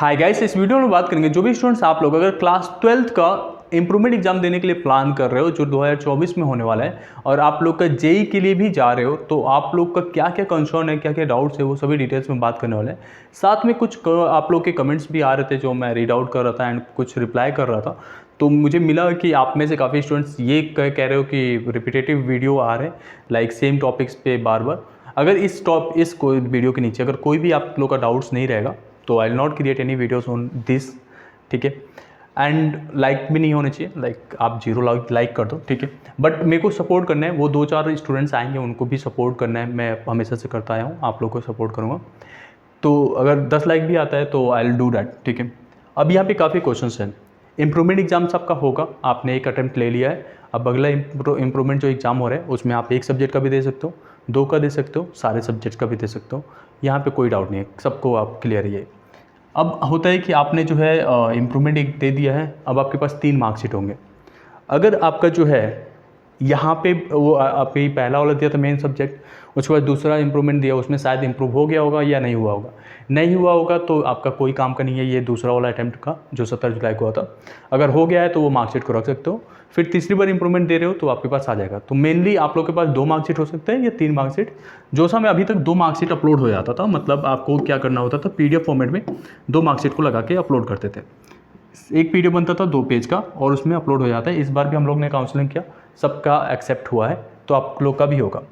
Hi guys, इस video में बात करेंगे जो भी स्टूडेंट्स आप लोग अगर क्लास 12th का इंप्रूवमेंट एग्जाम देने के लिए प्लान कर रहे हो जो 2024 में होने वाला है और आप लोग का जेई के लिए भी जा रहे हो, तो आप लोग का क्या क्या कंसर्न है, क्या क्या डाउट्स है, वो सभी डिटेल्स में बात करने वाले हैं। साथ में कुछ आप लोग के कमेंट्स भी आ रहे थे जो मैं रीड आउट कर रहा था एंड कुछ रिप्लाई कर रहा था। तो मुझे मिला कि आप में से काफ़ी स्टूडेंट्स ये कह रहे हो कि रिपीटेटिव वीडियो आ रहे हैं लाइक सेम टॉपिक्स पे बार बार। अगर इस वीडियो के नीचे अगर कोई भी आप लोग का डाउट्स नहीं रहेगा तो I will not create any videos on this, ठीक है। एंड लाइक भी नहीं होने चाहिए, लाइक आप 0 लाइक कर दो, ठीक है। बट मेरे को सपोर्ट करना है, वो 2-4 स्टूडेंट्स आएंगे उनको भी सपोर्ट करना है। मैं हमेशा से करता आया हूँ, आप लोग को सपोर्ट करूँगा। तो अगर 10 लाइक भी आता है तो आई विल डू दैट, ठीक है। अब यहाँ पे काफ़ी क्वेश्चंस हैं। इंप्रूवमेंट एग्जाम्स आपका होगा, आपने एक अटैम्प्ट ले लिया है। अब अगला इंप्रूवमेंट जो एग्ज़ाम हो रहा है उसमें आप एक सब्जेक्ट का भी दे सकते हो, 2 का दे सकते हो, सारे सब्जेक्ट्स का भी दे सकते हो। यहाँ पे कोई डाउट नहीं है, सबको आप क्लियर ही है। अब होता है कि आपने जो है इम्प्रूवमेंट एक दे दिया है, अब आपके पास 3 मार्कशीट होंगे। अगर आपका जो है यहाँ पे वो आपने पहला वाला दिया था मेन सब्जेक्ट, उसके बाद दूसरा इम्प्रूवमेंट दिया, उसमें शायद इम्प्रूव हो गया होगा या नहीं हुआ होगा। नहीं हुआ होगा तो आपका कोई काम का नहीं है ये दूसरा वाला अटैम्प्ट का जो 17 जुलाई को हुआ था। अगर हो गया है तो वो मार्कशीट को रख सकते हो। फिर तीसरी बार इंप्रूवमेंट दे रहे हो तो आपके पास आ जाएगा। तो मेनली आप लोग के पास 2 मार्कशीट हो सकते हैं या 3 मार्कशीट। जो समय अभी तक 2 मार्कशीट अपलोड हो जाता था, मतलब आपको क्या करना होता था, पीडीएफ फॉर्मेट में 2 मार्कशीट को लगा के अपलोड करते थे। एक पीडीएफ बनता था 2 पेज का और उसमें अपलोड हो जाता है। इस बार भी हम लोग ने काउंसलिंग किया, सबका एक्सेप्ट हुआ है, तो आप लोग का भी होगा।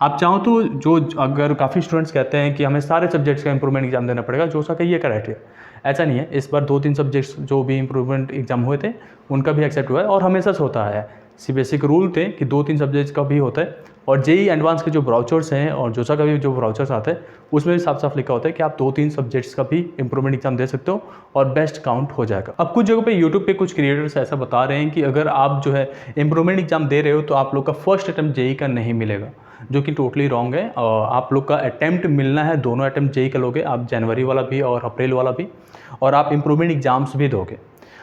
आप चाहो तो जो अगर काफ़ी स्टूडेंट्स कहते हैं कि हमें सारे सब्जेक्ट्स का इंप्रूवमेंट एग्जाम देना पड़ेगा, जो सा कहिए क्राइटेरिया, ऐसा नहीं है। इस बार 2-3 सब्जेक्ट्स जो भी इंप्रूवमेंट एग्जाम हुए थे उनका भी एक्सेप्ट हुआ है और हमेशा से होता है। बेसिक रूल थे कि 2-3 सब्जेक्ट्स का भी होता है। और जेई एडवांस के जो ब्राउचर्स हैं और जोसा का भी जो ब्राउचर्स आते हैं उसमें भी साफ साफ लिखा होता है कि आप 2-3 सब्जेक्ट्स का भी इंप्रूवमेंट एग्जाम दे सकते हो और बेस्ट काउंट हो जाएगा। अब कुछ जगह पे यूट्यूब पे कुछ क्रिएटर्स ऐसा बता रहे हैं कि अगर आप जो है इंप्रूवमेंट एग्जाम दे रहे हो तो आप लोग का फर्स्ट अटैम्प्ट जेई का नहीं मिलेगा, जो कि टोटली रॉन्ग है। आप लोग का अटैम्प्ट मिलना है, दोनों अटैम्प्ट जेई का लोगे आप, जनवरी वाला भी और अप्रैल वाला भी, और आप इंप्रूवमेंट एग्जाम्स भी दोगे।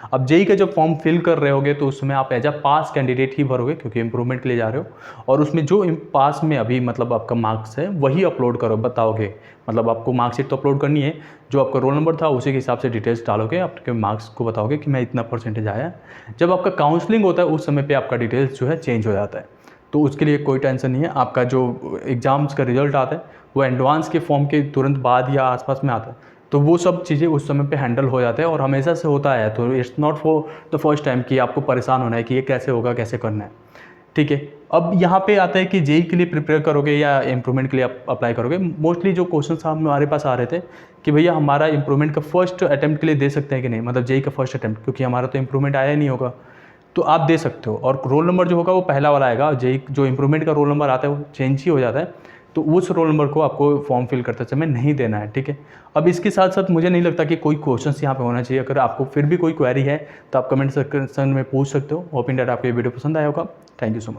अब जेई का जब फॉर्म फिल कर रहे होगे तो उसमें आप एज अ पास कैंडिडेट ही भरोगे क्योंकि इंप्रूवमेंट के लिए जा रहे हो, और उसमें जो पास में अभी मतलब आपका मार्क्स है वही अपलोड करो, बताओगे। मतलब आपको मार्कशीट तो अपलोड करनी है, जो आपका रोल नंबर था उसी के हिसाब से डिटेल्स डालोगे, आपके मार्क्स को बताओगे कि मैं इतना परसेंटेज आया। जब आपका काउंसलिंग होता है उस समय पर आपका डिटेल्स जो है चेंज हो जाता है, तो उसके लिए कोई टेंशन नहीं है। आपका जो एग्ज़ाम्स का रिजल्ट आता है वो एडवांस के फॉर्म के तुरंत बाद या आसपास में आता है, तो वो सब चीज़ें उस समय पे हैंडल हो जाते हैं और हमेशा से होता है। तो it's not for the first time कि आपको परेशान होना है कि ये कैसे होगा, कैसे करना है, ठीक है। अब यहाँ पे आता है कि जेई के लिए प्रिपेयर करोगे या इंप्रूवमेंट के लिए अप्लाई करोगे। मोस्टली जो क्वेश्चन हमारे पास आ रहे थे कि भैया हमारा इंप्रूवमेंट का फर्स्ट अटैम्प्ट के लिए दे सकते हैं कि नहीं, मतलब जेई का फर्स्ट अटैम्प्ट, क्योंकि हमारा तो इंप्रूवमेंट आया ही नहीं होगा। तो आप दे सकते हो और रोल नंबर जो होगा वो पहला वाला आएगा। जेई जो इंप्रूवमेंट का रोल नंबर आता है वो चेंज ही हो जाता है, तो उस रोल नंबर को आपको फॉर्म फिल करते समय नहीं देना है, ठीक है। अब इसके साथ साथ मुझे नहीं लगता कि कोई क्वेश्चंस यहाँ पे होना चाहिए। अगर आपको फिर भी कोई क्वेरी है तो आप कमेंट सेक्शन में पूछ सकते हो। होपिंग दैट आपको ये वीडियो पसंद आया होगा। Thank you so much.